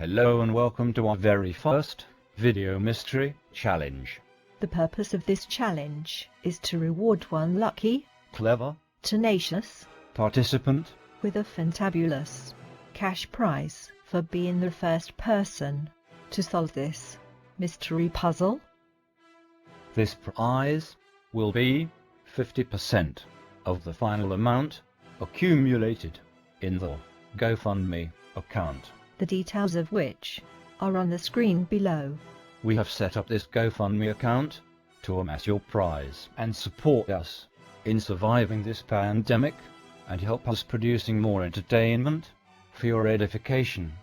Hello and welcome to our very first video mystery challenge. The purpose of this challenge is to reward one lucky, Clever tenacious participant with a fantabulous cash prize for being the first person to solve this mystery puzzle. This prize will be 50% of the final amount accumulated in the GoFundMe account, The details of which are on the screen below. We have set up this GoFundMe account to amass your prize and support us in surviving this pandemic and help us producing more entertainment for your edification.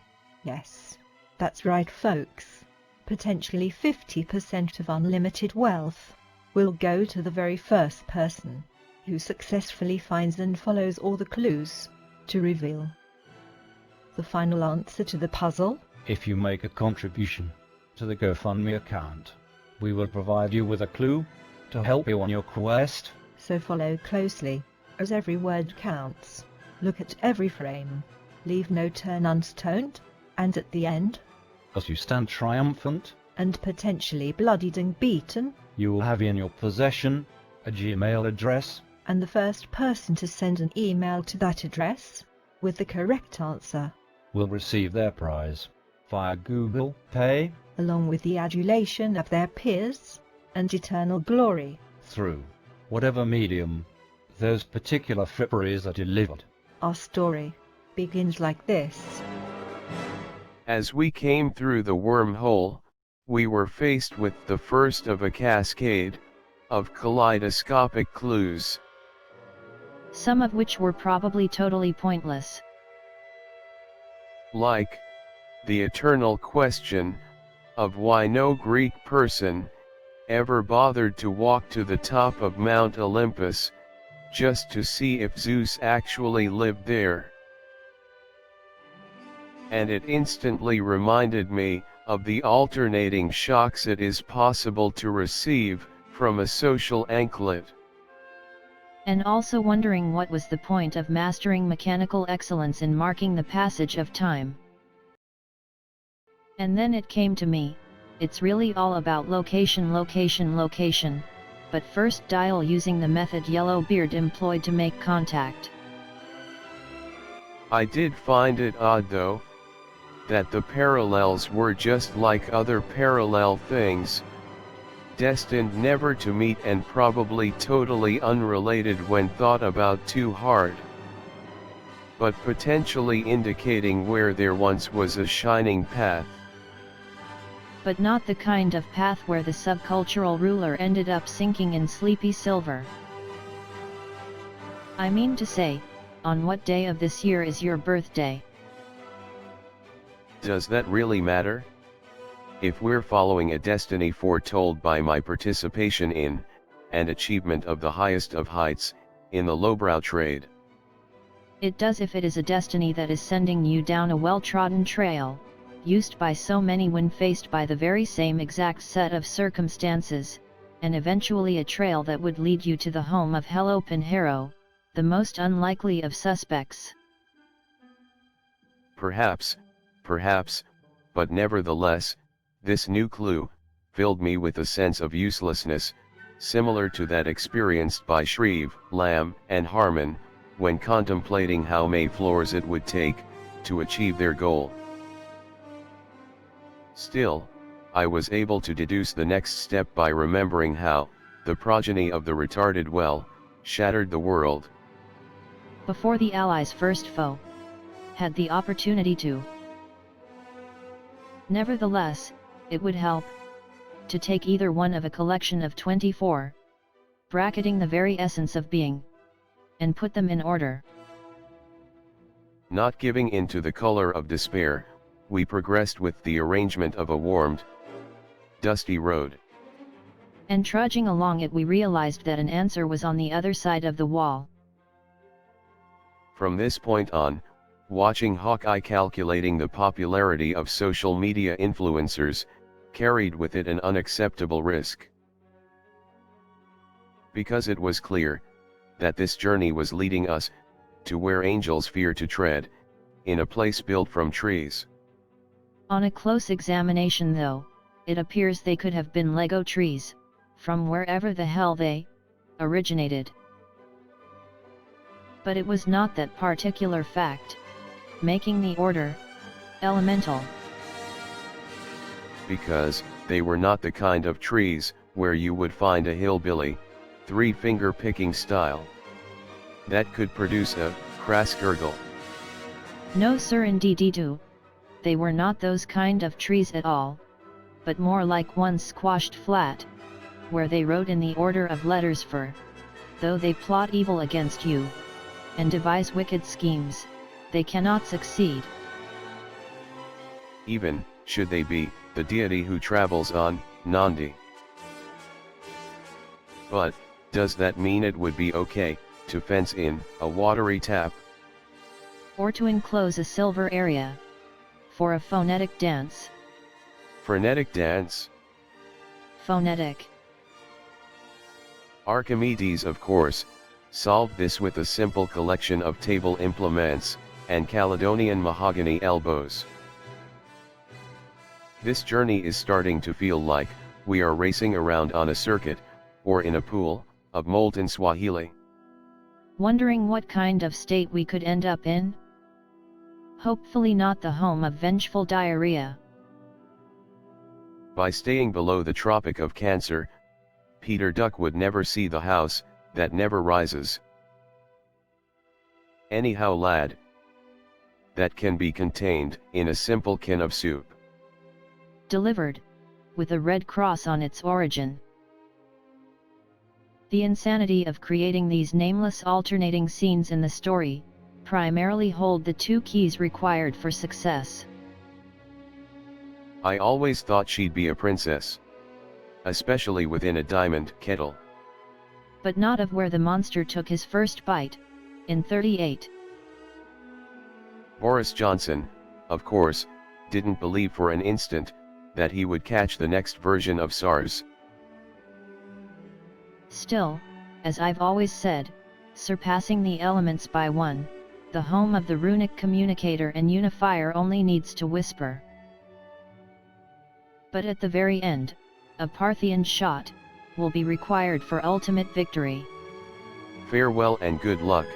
Yes, that's right folks. Potentially 50% of unlimited wealth will go to the very first person who successfully finds and follows all the clues to reveal the final answer to the puzzle. If you make a contribution to the GoFundMe account, we will provide you with a clue to help you on your quest. So follow closely, as every word counts. Look at every frame, leave no turn unstoned, and at the end, As you stand triumphant, and potentially bloodied and beaten, you will have in your possession a Gmail address. and the first person to send an email to that address with the correct answer, Will receive their prize via Google Pay along with the adulation of their peers and eternal glory. through whatever medium those particular fripperies are delivered. Our story begins like this. As we came through the wormhole, we were faced with the first of a cascade of kaleidoscopic clues. Some of which were probably totally pointless. Like the eternal question of why no Greek person ever bothered to walk to the top of Mount Olympus just to see if Zeus actually lived there. And it instantly reminded me of the alternating shocks it is possible to receive from a social anklet. And also wondering what was the point of mastering mechanical excellence in marking the passage of time. And then it came to me, it's really all about location, location, location, but first dial using the method Yellowbeard employed to make contact. I did find it odd though, that the parallels were just like other parallel things, destined never to meet and probably totally unrelated when thought about too hard, but potentially indicating where there once was a shining path. But not the kind of path where the subcultural ruler ended up sinking in sleepy silver. I mean to say, on what day of this year is your birthday? Does that really matter? If we're following a destiny foretold by my participation in, and achievement of the highest of heights, in the lowbrow trade. It does if it is a destiny that is sending you down a well-trodden trail, used by so many when faced by the very same exact set of circumstances, and eventually a trail that would lead you to the home of Hello Pinheiro, the most unlikely of suspects. Perhaps, but nevertheless, this new clue filled me with a sense of uselessness, similar to that experienced by Shreve, Lamb, and Harmon, when contemplating how many floors it would take to achieve their goal. Still, I was able to deduce the next step by remembering how the progeny of the retarded well shattered the world Before the Allies' first foe had the opportunity to. Nevertheless, it would help to take either one of a collection of 24, bracketing the very essence of being, and put them in order. Not giving in to the color of despair, we progressed with the arrangement of a warmed, dusty road. And trudging along it we realized that an answer was on the other side of the wall. From this point on, watching Hawkeye calculating the popularity of social media influencers, carried with it an unacceptable risk. Because it was clear that this journey was leading us to where angels fear to tread, in a place built from trees. On a close examination though, it appears they could have been Lego trees, from wherever the hell they originated. But it was not that particular fact, making the order elemental. Because they were not the kind of trees where you would find a hillbilly, three-finger picking style, that could produce a crass gurgle. No sir, indeed. They were not those kind of trees at all, but more like ones squashed flat, where they wrote in the order of letters for, though they plot evil against you, and devise wicked schemes, they cannot succeed. Even, should they be, the deity who travels on, Nandi. But, does that mean it would be okay, to fence in, a watery tap? Or to enclose a silver area, for a phonetic dance? Frenetic dance? Phonetic. Archimedes, of course, solved this with a simple collection of table implements, and Caledonian mahogany elbows. This journey is starting to feel like we are racing around on a circuit, or in a pool of molten Swahili. Wondering what kind of state we could end up in? Hopefully not the home of vengeful diarrhea. By staying below the Tropic of Cancer, Peter Duck would never see the house that never rises. Anyhow, lad, that can be contained in a simple can of soup. Delivered, with a red cross on its origin. The insanity of creating these nameless alternating scenes in the story, primarily hold the two keys required for success. I always thought she'd be a princess. Especially within a diamond kettle. But not of where the monster took his first bite, in 38. Boris Johnson, of course, didn't believe for an instant that he would catch the next version of SARS. Still, as I've always said, surpassing the elements by one, the home of the runic communicator and unifier only needs to whisper. But at the very end, a Parthian shot will be required for ultimate victory. Farewell and good luck.